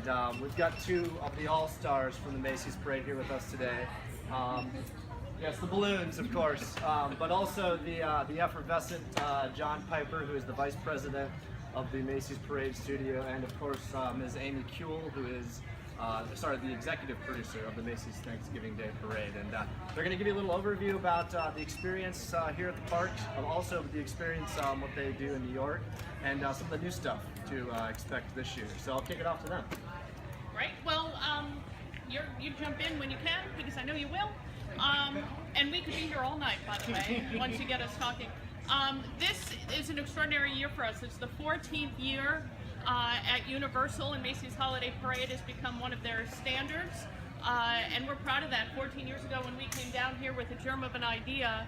and we've got two of the all-stars from the Macy's Parade here with us today. Yes, the balloons, of course, but also the effervescent John Piper, who is the Vice President of the Macy's Parade Studio, and of course Ms. Amy Kuehl, who is the executive producer of the Macy's Thanksgiving Day Parade. And they're going to give you a little overview about the experience here at the park, also the experience, what they do in New York, and some of the new stuff to expect this year. So I'll kick it off to them. Right. Well, you jump in when you can, because I know you will. And we could be here all night, by the way, once you get us talking. This is an extraordinary year for us. It's the 14th year at Universal, and Macy's Holiday Parade has become one of their standards. And we're proud of that. 14 years ago, when we came down here with a germ of an idea,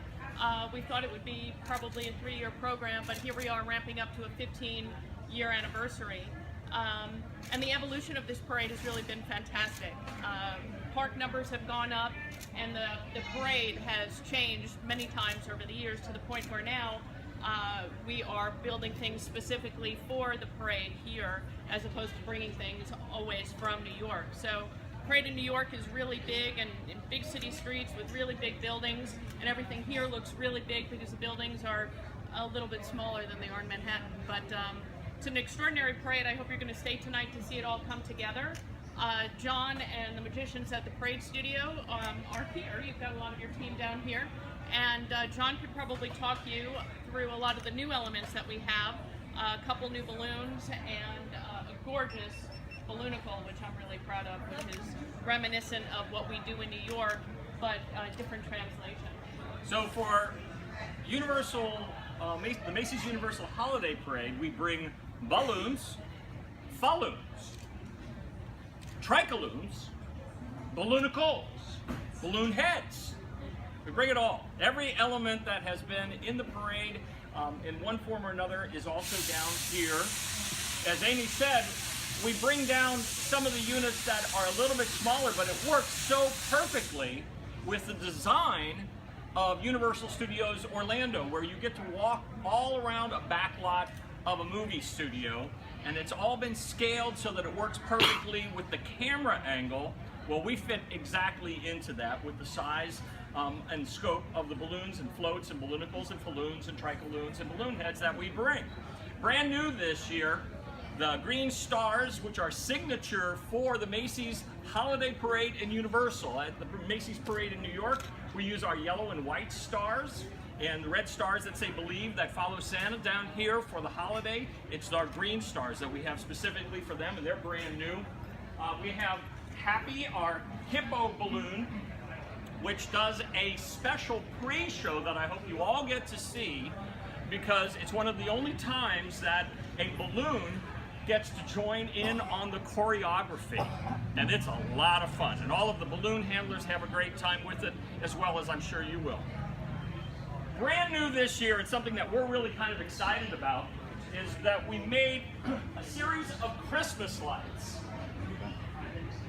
we thought it would be probably a 3-year program, but here we are ramping up to a 15-year anniversary. And the evolution of this parade has really been fantastic. Park numbers have gone up, and the parade has changed many times over the years, to the point where now we are building things specifically for the parade here, as opposed to bringing things always from New York. So parade in New York is really big, and in big city streets with really big buildings, and everything here looks really big because the buildings are a little bit smaller than they are in Manhattan. But it's an extraordinary parade. I hope you're going to stay tonight to see it all come together. John and the magicians at the Parade Studio are here. You've got a lot of your team down here. And John could probably talk you through a lot of the new elements that we have. A couple new balloons and a gorgeous balloonicle, which I'm really proud of, which is reminiscent of what we do in New York, but different translation. So for Universal, the Macy's Universal Holiday Parade, we bring balloons, falloons, tricaloons, balloonicles, balloon heads. We bring it all. Every element that has been in the parade in one form or another is also down here. As Amy said, we bring down some of the units that are a little bit smaller, but it works so perfectly with the design of Universal Studios Orlando, where you get to walk all around a back lot of a movie studio, and it's all been scaled so that it works perfectly with the camera angle. Well, we fit exactly into that with the size and scope of the balloons and floats and balloonicles and falloons and tricaloons and balloon heads that we bring. Brand new this year, the green stars, which are signature for the Macy's Holiday Parade in Universal. At the Macy's Parade in New York, we use our yellow and white stars, and the red stars that say believe, that follow Santa. Down here for the holiday, it's our green stars that we have specifically for them, and they're brand new. We have Happy, our hippo balloon, which does a special pre-show that I hope you all get to see, because it's one of the only times that a balloon gets to join in on the choreography, and it's a lot of fun, and all of the balloon handlers have a great time with it, as well as I'm sure you will. Brand new this year, and something that we're really kind of excited about, is that we made a series of Christmas lights,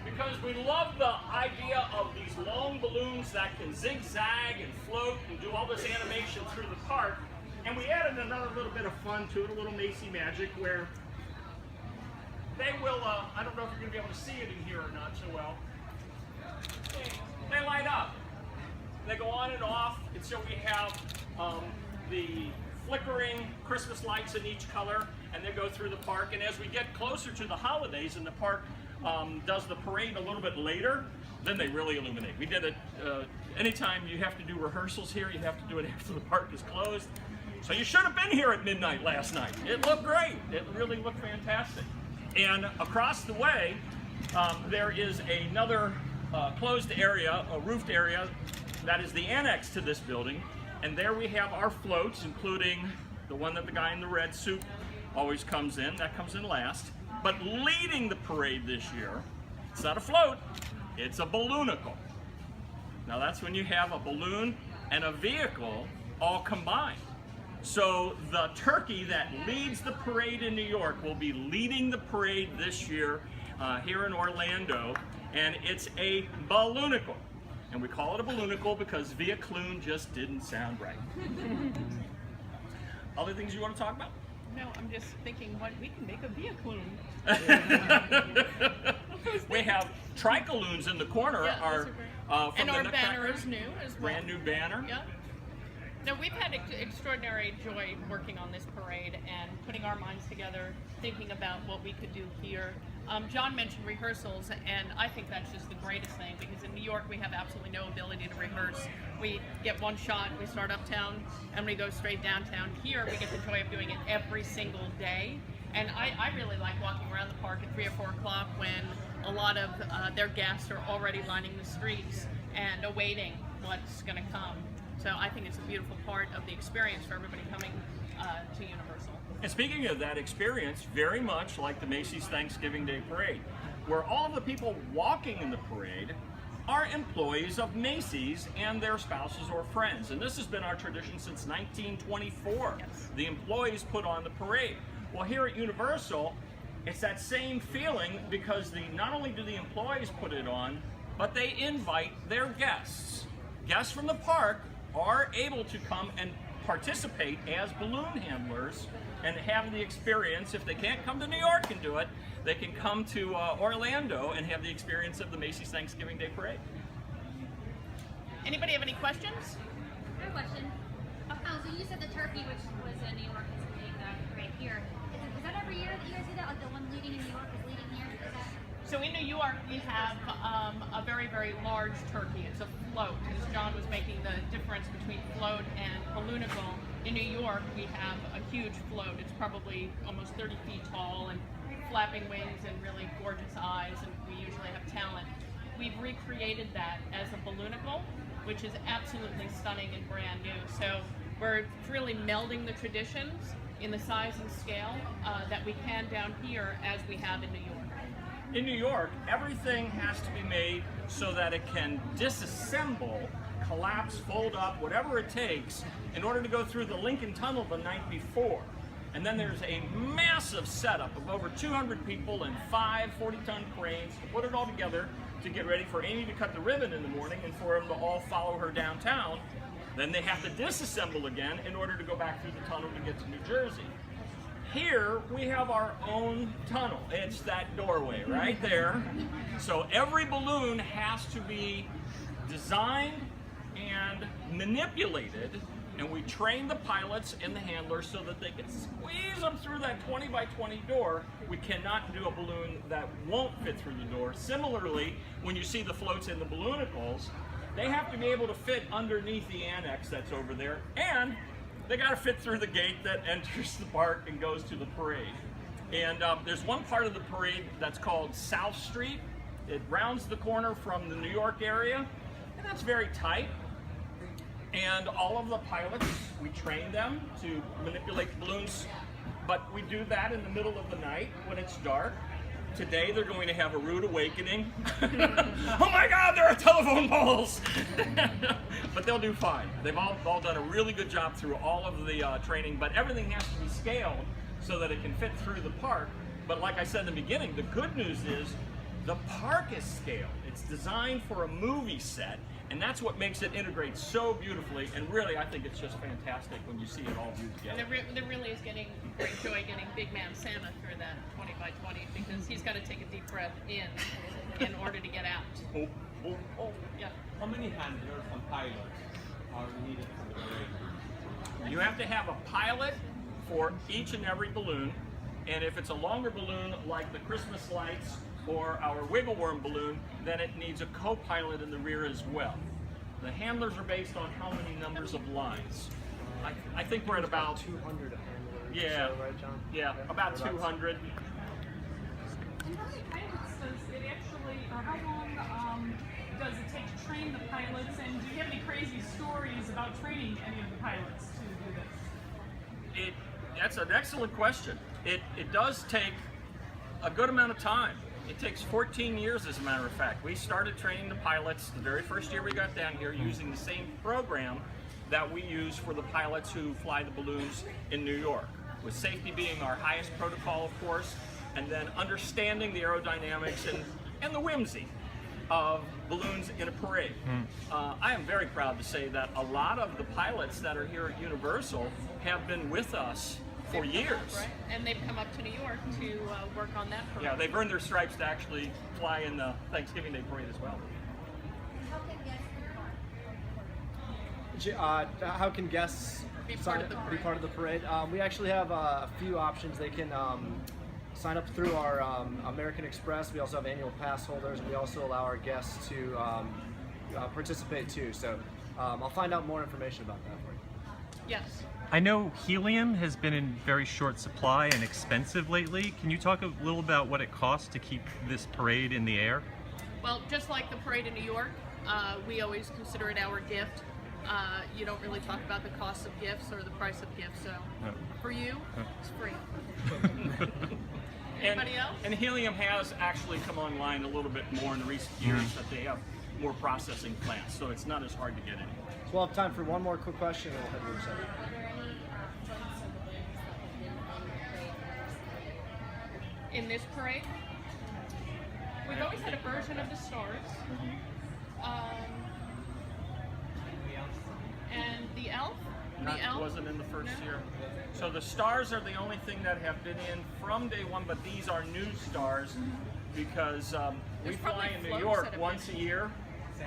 because we love the idea of these long balloons that can zigzag and float and do all this animation through the park, and we added another little bit of fun to it, a little Macy magic, where they will, I don't know if you're going to be able to see it in here or not so well. They light up. They go on and off, and so we have the flickering Christmas lights in each color, and they go through the park. And as we get closer to the holidays and the park does the parade a little bit later, then they really illuminate. We did it, anytime you have to do rehearsals here, you have to do it after the park is closed. So you should have been here at midnight last night. It looked great. It really looked fantastic. And across the way, there is another closed area, a roofed area, that is the annex to this building. And there we have our floats, including the one that the guy in the red suit always comes in. That comes in last. But leading the parade this year, it's not a float, it's a balloonicle. Now that's when you have a balloon and a vehicle all combined. So the turkey that leads the parade in New York will be leading the parade this year here in Orlando, and it's a balloonicle. And we call it a balloonicle because Viacloon just didn't sound right. Other things you want to talk about? No, I'm just thinking what we can make a Viacloon. Tricaloons in the corner Yeah, are those great. from And the our banner Nutcracker. is new as well. Brand new banner. Yeah. No, we've had extraordinary joy working on this parade and putting our minds together, thinking about what we could do here. John mentioned rehearsals, and I think that's just the greatest thing, because in New York we have absolutely no ability to rehearse. We get one shot, we start uptown, and we go straight downtown. Here we get the joy of doing it every single day. And I really like walking around the park at 3 or 4 o'clock when a lot of their guests are already lining the streets and awaiting what's going to come. So I think it's a beautiful part of the experience for everybody coming to Universal. And speaking of that experience, very much like the Macy's Thanksgiving Day Parade, where all of the people walking in the parade are employees of Macy's and their spouses or friends. And this has been our tradition since 1924. Yes. The employees put on the parade. Well, here at Universal, it's that same feeling, because not only do the employees put it on, but they invite their guests. Guests from the park are able to come and participate as balloon handlers and have the experience. If they can't come to New York and do it, they can come to Orlando and have the experience of the Macy's Thanksgiving Day Parade. Anybody have any questions? I have a question. So you said the turkey, which was in New York, is leading the parade here. Is that every year that you guys do that? Like the one leading in New York is leading here? Is that... So in New York, we have a very, very large turkey. It's a float. As John was making the difference between float and balloonicle, in New York, we have a huge float. It's probably almost 30 feet tall and flapping wings and really gorgeous eyes, and we usually have talent. We've recreated that as a balloonicle, which is absolutely stunning and brand new. So we're really melding the traditions in the size and scale that we can down here as we have in New York. In New York, everything has to be made so that it can disassemble, collapse, fold up, whatever it takes, in order to go through the Lincoln Tunnel the night before. And then there's a massive setup of over 200 people and 5 40-ton cranes to put it all together to get ready for Amy to cut the ribbon in the morning and for them to all follow her downtown. Then they have to disassemble again in order to go back through the tunnel to get to New Jersey. Here we have our own tunnel. It's that doorway right there. So every balloon has to be designed and manipulated, and we train the pilots and the handlers so that they can squeeze them through that 20 by 20 door. We cannot do a balloon that won't fit through the door. Similarly, when you see the floats in the balloonicles, they have to be able to fit underneath the annex that's over there, and they got to fit through the gate that enters the park and goes to the parade. And there's one part of the parade that's called South Street. It rounds the corner from the New York area, and that's very tight. And all of the pilots, we train them to manipulate the balloons, but we do that in the middle of the night when it's dark. Today they're going to have a rude awakening. Oh my God, there are telephone poles! But they'll do fine. They've all done a really good job through all of the training, but everything has to be scaled so that it can fit through the park. But like I said in the beginning, the good news is the park is scaled. It's designed for a movie set, and that's what makes it integrate so beautifully. And really, I think it's just fantastic when you see it all viewed together. And there really is getting great joy getting Big Man Santa through that 20 by 20, because he's got to take a deep breath in order to get out. Oh, oh, oh. Yeah. How many handlers and pilots are needed for the parade? You have to have a pilot for each and every balloon, and if it's a longer balloon like the Christmas lights or our Wiggle Worm balloon, then it needs a co-pilot in the rear as well. The handlers are based on how many numbers of lines. I think we're at about 200 handlers. Yeah. So, right, John? Yeah, about 200. And how many pilots does it actually, or how long does it take to train the pilots? And do you have any crazy stories about training any of the pilots to do this? That's an excellent question. It does take a good amount of time. It takes 14 years, as a matter of fact. We started training the pilots the very first year we got down here using the same program that we use for the pilots who fly the balloons in New York, with safety being our highest protocol, of course, and then understanding the aerodynamics and the whimsy of balloons in a parade. I am very proud to say that a lot of the pilots that are here at Universal have been with us for years. Right? And they've come up to New York to work on that parade. Yeah, they've earned their stripes to actually fly in the Thanksgiving Day parade as well. How can guests Be part of the parade. be part of the parade? We actually have a few options. They can sign up through our American Express. We also have annual pass holders, and we also allow our guests to participate too. So I'll find out more information about that for you. Yes. I know helium has been in very short supply and expensive lately. Can you talk a little about what it costs to keep this parade in the air? Well, just like the parade in New York, we always consider it our gift. You don't really talk about the cost of gifts or the price of gifts, so No. for you, it's free. Anybody else? And helium has actually come online a little bit more in recent years, that they have more processing plants, so it's not as hard to get in. So we'll have time for one more quick question, and we'll head to the second. In this parade, we've always had a version of the stars. And the elf? The elf? Wasn't in the first No? year. So the stars are the only thing that have been in from day one, but these are new stars because we There's fly probably in New floats York that have once a year,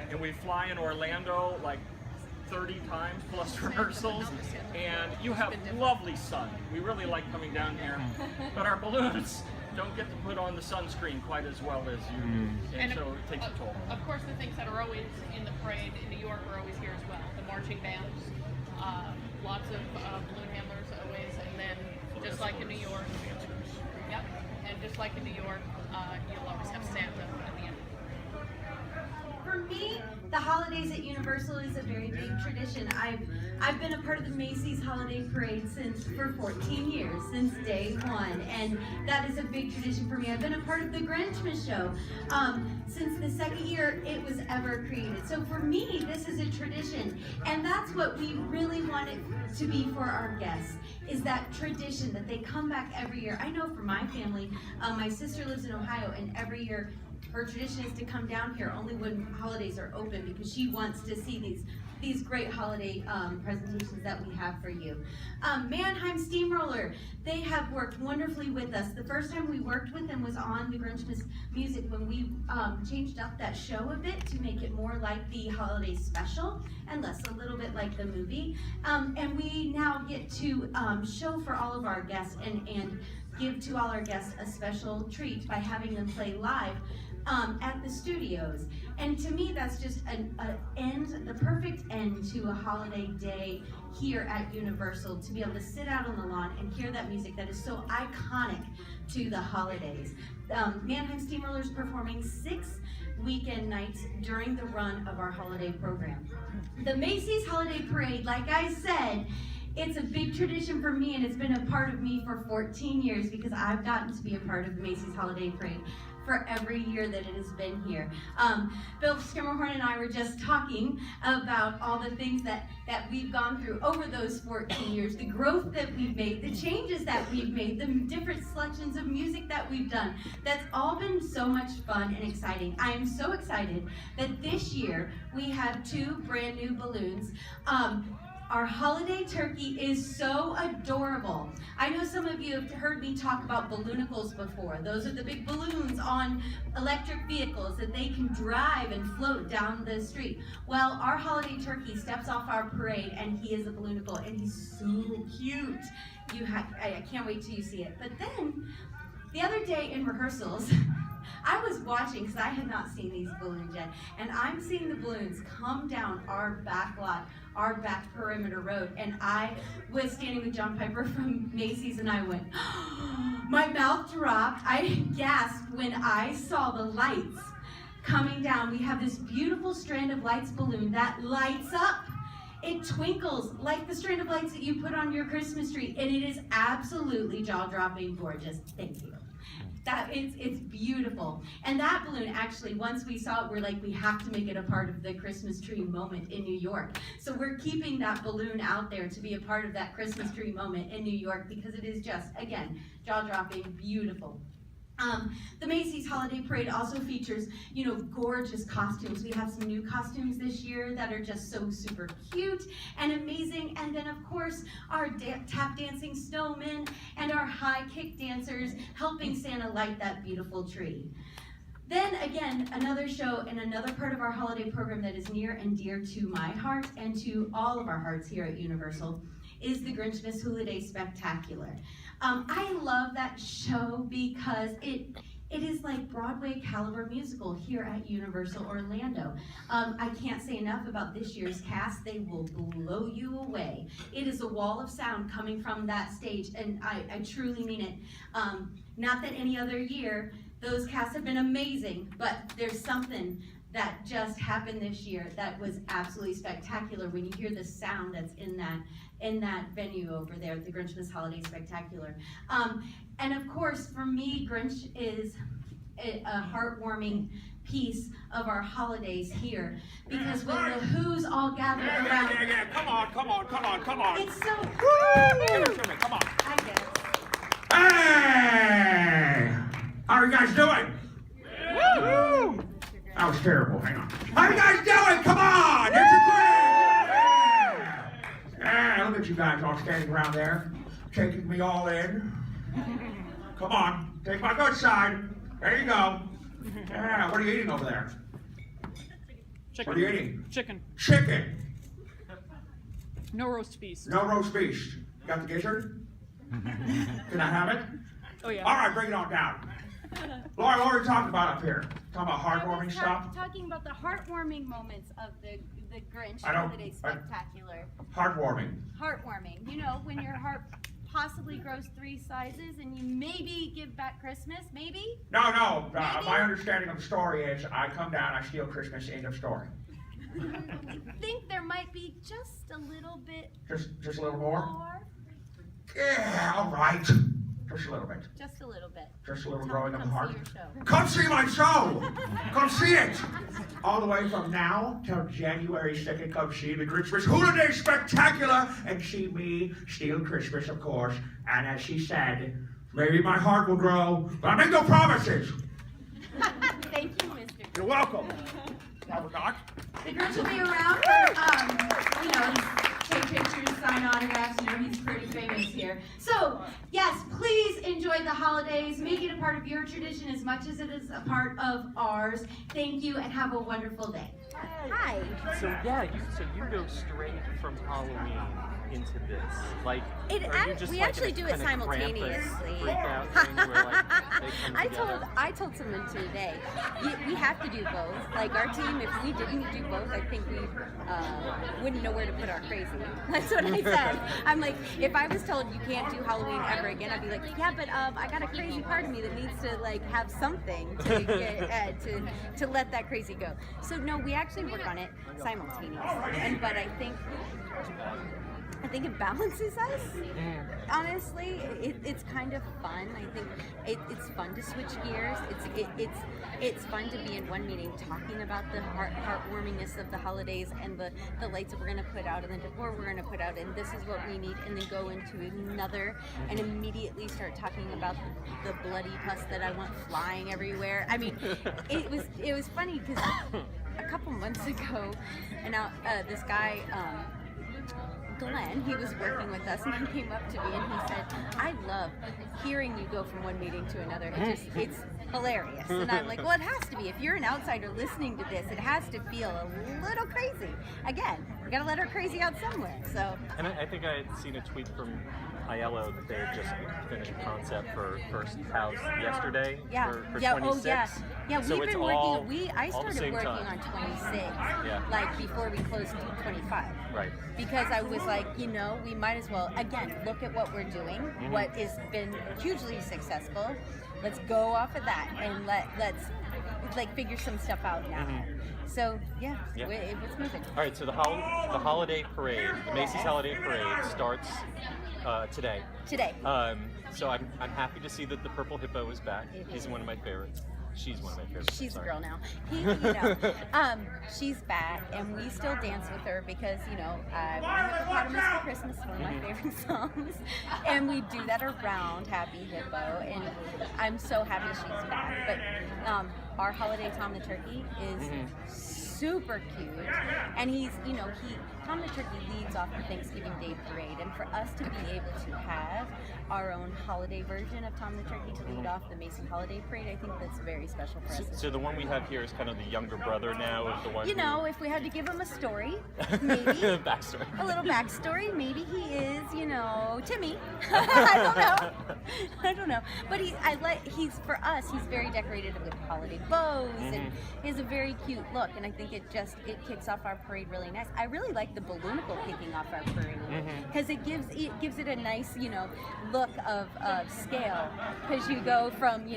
and we fly in Orlando like 30 times plus rehearsals, and you have lovely sun. We really like coming down here, but our balloons don't get to put on the sunscreen quite as well as you do, and so it takes a toll. Of course, the things that are always in the parade in New York are always here as well. The marching bands, lots of balloon handlers always, and then just like in New York, yep, and just like in New York, you'll always have Santa at the end. For me, the holidays at Universal is a very big tradition. I've been a part of the Macy's Holiday Parade for 14 years, since day one, and that is a big tradition for me. I've been a part of the Grinch show since the second year it was ever created. So for me, this is a tradition, and that's what we really want it to be for our guests, is that tradition that they come back every year. I know for my family, my sister lives in Ohio, and every year her tradition is to come down here only when holidays are open, because she wants to see these great holiday presentations that we have for you. Mannheim Steamroller, they have worked wonderfully with us. The first time we worked with them was on the Grinch music, when we changed up that show a bit to make it more like the holiday special and less a little bit like the movie. And we now get to show for all of our guests and give to all our guests a special treat by having them play live at the studios. And to me, that's just the perfect end to a holiday day here at Universal, to be able to sit out on the lawn and hear that music that is so iconic to the holidays. Mannheim Steamroller is performing 6 weekend nights during the run of our holiday program. The Macy's Holiday Parade, like I said, it's a big tradition for me, and it's been a part of me for 14 years, because I've gotten to be a part of the Macy's Holiday Parade for every year that it has been here. Bill Skimmerhorn and I were just talking about all the things that we've gone through over those 14 years, the growth that we've made, the changes that we've made, the different selections of music that we've done. That's all been so much fun and exciting. I am so excited that this year we have 2 brand new balloons. Our holiday turkey is so adorable. I know some of you have heard me talk about balloonicles before. Those are the big balloons on electric vehicles that they can drive and float down the street. Well, our holiday turkey steps off our parade, and he is a balloonicle, and he's so cute. I can't wait till you see it. But then, the other day in rehearsals, I was watching, because I had not seen these balloons yet, and I'm seeing the balloons come down our back lot, our back perimeter road, and I was standing with John Piper from Macy's, and I went, my mouth dropped. I gasped when I saw the lights coming down. We have this beautiful strand of lights balloon that lights up. It twinkles like the strand of lights that you put on your Christmas tree, and it is absolutely jaw-dropping gorgeous. Thank you. It's beautiful. And that balloon, actually, once we saw it, we're like, we have to make it a part of the Christmas tree moment in New York. So we're keeping that balloon out there to be a part of that Christmas tree moment in New York, because it is just, again, jaw-dropping, beautiful. The Macy's Holiday Parade also features, gorgeous costumes. We have some new costumes this year that are just so super cute and amazing. And then, of course, our tap dancing snowmen and our high kick dancers helping Santa light that beautiful tree. Then again, another show and another part of our holiday program that is near and dear to my heart and to all of our hearts here at Universal is the Grinch Holiday Spectacular. I love that show because it is like Broadway caliber musical here at Universal Orlando. I can't say enough about this year's cast. They will blow you away. It is a wall of sound coming from that stage, and I truly mean it. Not that any other year, those casts have been amazing, but there's something that just happened this year that was absolutely spectacular when you hear the sound that's in that venue over there at the Grinchmas Holiday Spectacular. And of course, for me, Grinch is a heartwarming piece of our holidays here, because when the Who's all gathered around. Yeah. Come on. It's so Come on. I get it. Hey! How are you guys doing? Woo! That was terrible. Hang on. How are you guys doing? Come on! It's a great! Yeah, look at you guys all standing around there, taking me all in. Come on, take my good side. There you go. Yeah, what are you eating over there? Chicken. What are you eating? Chicken. Chicken. No roast beef. No roast beef. You got the gizzard? Can I have it? Oh yeah. All right, bring it on down. Lora, what are we talking about up here? Talking about heartwarming stuff? Talking about the heartwarming moments of the Grinch I don't- Holiday Spectacular. Heartwarming. Heartwarming. You know, when your heart possibly grows 3 sizes and you maybe give back Christmas, maybe? No. Maybe? My understanding of the story is I come down, I steal Christmas, end of story. I think there might be just a little bit Just a little more? more. Yeah, all right. Just a little bit. Just a little bit. Just a little Tell growing them of the come heart. see your show. Come see my show! Come see it! All the way from now till January 2nd, come see the Grinchmas Holiday Spectacular and see me steal Christmas, of course. And as she said, maybe my heart will grow, but I make no promises. Thank you, Mr. You're welcome. No, we're not. The Grinch will be around for, take pictures, sign autographs. He's pretty famous here. So, yes, please enjoy the holidays. Make it a part of your tradition as much as it is a part of ours. Thank you, and have a wonderful day. Hi. So you go straight from Halloween into this. Like, We actually do it simultaneously. Freak out thing where, like, they come together? I told someone today, we have to do both. Like our team, if we didn't do both, I think we wouldn't know where to put our crazy. That's what I said. I'm like, if I was told you can't do Halloween ever again, I'd be like, yeah, but I got a crazy part of me that needs to like have something to get to let that crazy go. So no, we actually work on it simultaneously. But I think it balances us. Honestly, it's kind of fun. I think it's fun to switch gears. It's fun to be in one meeting talking about the heartwarmingness of the holidays and the lights that we're going to put out and the decor we're going to put out and this is what we need, and then go into another and immediately start talking about the bloody pus that I want flying everywhere. I mean, it was funny because a couple months ago, and now this guy. Glenn, he was working with us, and he came up to me and he said, I love hearing you go from one meeting to another. It's hilarious. And I'm like, well, it has to be. If you're an outsider listening to this, it has to feel a little crazy. Again, we got to let our crazy out somewhere. So. And I think I had seen a tweet from ILO that they had just finished a concept for First House yesterday for 26. Yeah, so we've been working. I started working on 26, like before we closed 25. Right. Because I was like, we might as well, again, look at what we're doing, what has been hugely successful. Let's go off of that and let's like figure some stuff out now. So it was moving. All right, so the holiday parade, the Macy's Holiday Parade starts today. Today. So I'm happy to see that the Purple Hippo is back. He's one of my favorites. She's one of my favorites. She's a sorry. girl now. She's back, and we still dance with her because, I want a hippopotamus for Christmas, one of my favorite songs. And we do that around Happy Hippo, and I'm so happy she's back. But our holiday Tom the Turkey is super cute, and Tom the Turkey leads off the Thanksgiving Day parade, and for us to be able to have our own holiday version of Tom the Turkey to lead off the Macy holiday parade, I think that's very special for us. So the one we have here is kind of the younger brother now of the one. If we had to give him a story, maybe backstory. a little backstory, maybe he is, Timmy. I don't know. But he's for us. He's very decorated with holiday bows, and he has a very cute look. And I think it kicks off our parade really nice. I really like the balloonicle kicking off our parade because it gives it a nice, look of scale, because you go from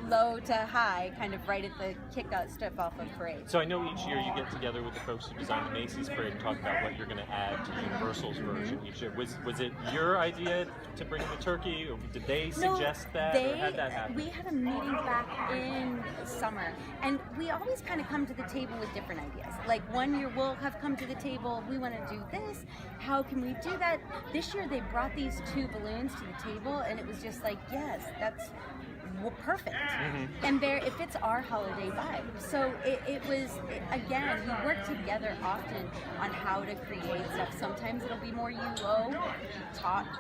low to high kind of right at the step off of parade. So I know each year you get together with the folks who designed the Macy's parade and talk about what you're going to add to Universal's version each year. Was it your idea to bring the turkey, or did they suggest that, or had that happen? We had a meeting back in summer, and we always kind of come to the table with different ideas. Like one year we'll have come to the table, we want to do this, how can we do that? This year they brought these 2 balloons to the table, and it was just like, yes, that's perfect. And it fits our holiday vibe. So again, we work together often on how to create stuff. Sometimes it'll be more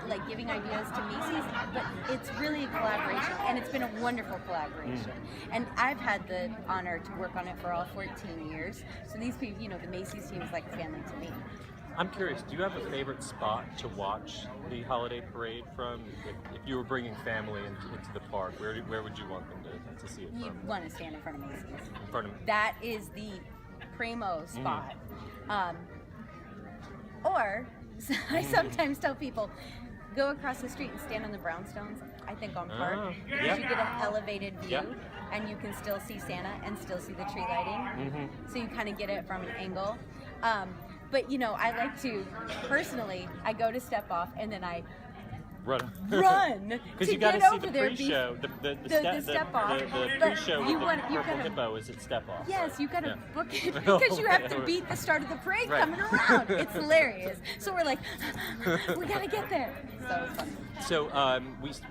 like giving ideas to Macy's, but it's really a collaboration, and it's been a wonderful collaboration. And I've had the honor to work on it for all 14 years. So these people, the Macy's team is like a family to me. I'm curious, do you have a favorite spot to watch the holiday parade from? If you were bringing family into the park, where would you want them to see it from? You'd want to stand in front of Macy's. In front of That is the primo spot. Or I sometimes tell people, go across the street and stand on the brownstones, I think, on Park. Because you get an elevated view, and you can still see Santa and still see the tree lighting. So you kind of get it from an angle. But I like to, personally, I go to step off and then I run because you got to see the pre-show, the step off. The pre-show with the purple hippo is at step off. Yes, you got to book it because you have to beat the start of the parade coming around. It's hilarious. So we're like, we got to get there. So it's fun. So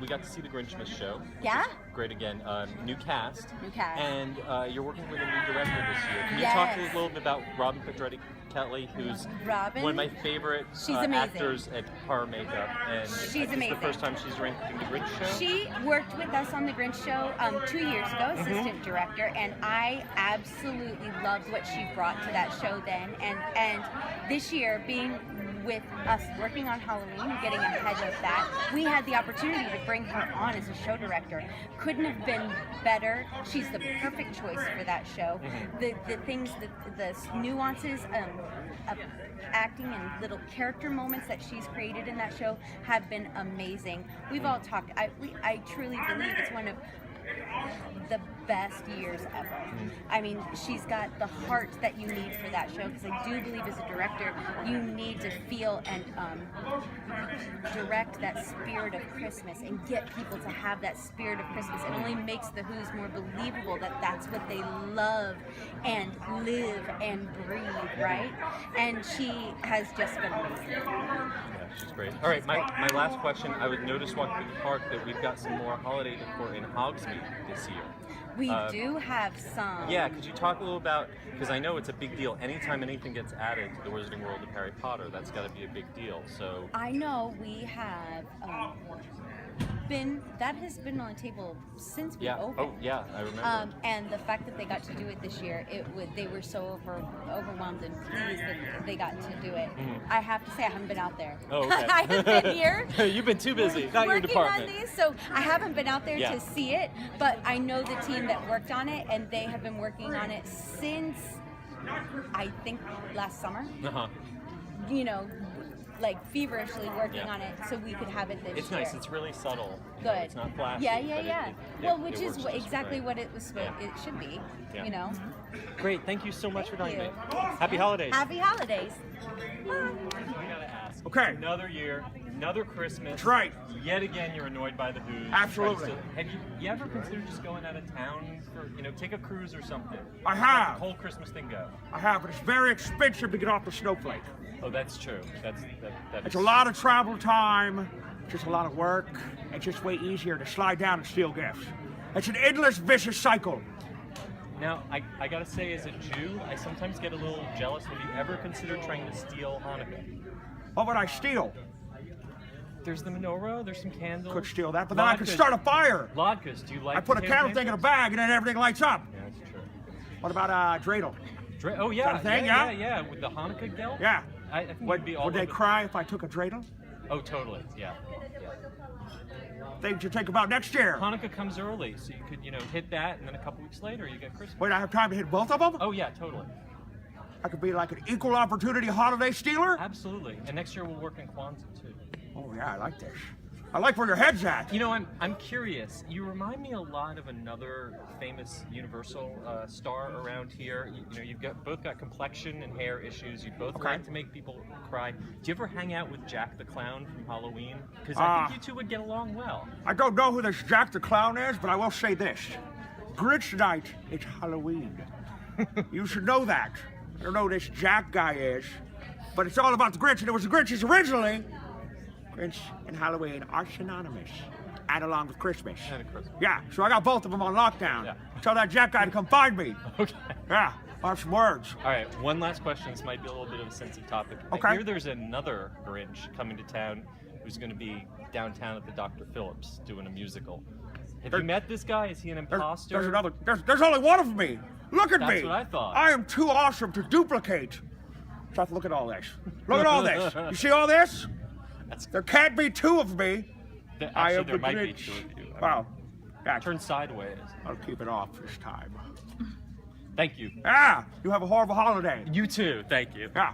we got to see the Grinch show. Yeah. Great again. New cast. New cast. And you're working with a new director this year. Can you talk a little bit about Robin Pedretti-Kelly, who's one of my favorite actors at horror makeup, and she's amazing. It's the first time she's directing the Grinch show. She worked with us on the Grinch show 2 years ago, assistant director, and I absolutely loved what she brought to that show then. And this year, being with us working on Halloween, getting ahead of that, we had the opportunity to bring her on as a show director. Couldn't have been better. She's the perfect choice for that show. The things, the nuances of acting and little character moments that she's created in that show have been amazing. We've all talked, I truly believe it's one of the best years ever. I mean, she's got the heart that you need for that show, because I do believe as a director, you need to feel and direct that spirit of Christmas and get people to have that spirit of Christmas. It only makes the Who's more believable that that's what they love and live and breathe, right? And she has just been amazing. Yeah, she's great. All right, my last question. I would notice walking through the park that we've got some more holiday decor in Hogsmeade this year. We do have some. Yeah, could you talk a little about, because I know it's a big deal. Anytime anything gets added to the Wizarding World of Harry Potter, that's got to be a big deal. So I know we have that has been on the table since we opened. Oh yeah, I remember. And the fact that they got to do it this year, they were so overwhelmed and pleased that they got to do it. I have to say, I haven't been out there. Oh, okay. I haven't been here. You've been too busy, not your department. Working on these, so I haven't been out there to see it. But I know the team that worked on it, and they have been working on it since I think last summer. Like feverishly working on it so we could have it this year. It's nice. It's really subtle. Good. It's not flashy. Yeah. Well, which is exactly what it was. It should be. You know. Great. Thank you so much for joining me. Happy holidays. Happy holidays. I gotta ask. Okay. Another year, another Christmas. That's right. Yet again, you're annoyed by the booze. Absolutely. Have you ever considered just going out of town for, take a cruise or something? I Let have. the whole Christmas thing go. I have, but it's very expensive to get off the snowflake. Oh, that's true. That It's is- a lot of travel time, just a lot of work. It's just way easier to slide down and steal gifts. It's an endless vicious cycle. Now, I gotta say, as a Jew, I sometimes get a little jealous. Have you ever considered trying to steal Hanukkah? What would I steal? There's the menorah, there's some candles. Could steal that, but then I could Latkes- start a fire. Latkes, do you like I put a potato candle thing in a candles? bag and then everything lights up. Yeah, that's true. What about dreidel? Oh yeah, That a thing, yeah, yeah? with the Hanukkah gelt. Yeah. I think Would you'd be all they over- cry if I took a dreidel? Oh, totally. Yeah. Things to think about next year. Hanukkah comes early, so you could, hit that, and then a couple weeks later you get Christmas. Wait, I have time to hit both of them? Oh yeah, totally. I could be like an equal opportunity holiday stealer? Absolutely. And next year we'll work in Kwanzaa too. Oh yeah, I like this. I like where your head's at. I'm curious. You remind me a lot of another famous Universal star around here. You've both got complexion and hair issues. You both like to make people cry. Do you ever hang out with Jack the Clown from Halloween? Because I think you two would get along well. I don't know who this Jack the Clown is, but I will say this. Grinch night, it's Halloween. You should know that. I don't know who this Jack guy is, but it's all about the Grinch, and it was the Grinches originally. Grinch and Halloween are synonymous, and along with Christmas. And Christmas. Yeah, so I got both of them on lockdown. Yeah. Tell that Jack guy to come find me. Okay. Yeah, I have some words. All right, one last question. This might be a little bit of a sensitive topic. Okay. I hear there's another Grinch coming to town who's going to be downtown at the Dr. Phillips doing a musical. Have you met this guy? Is he an imposter? There's another. There's only one of me. Look at me. That's what I thought. I am too awesome to duplicate. Seth, look at all this. Look at all this. You see all this? There can't be two of me. I am Actually, there the might be Grinch. two of you. Wow. Yeah, Turn sideways. I'll keep it off this time. Thank you. Ah, you have a horrible holiday. You too. Thank you. Yeah.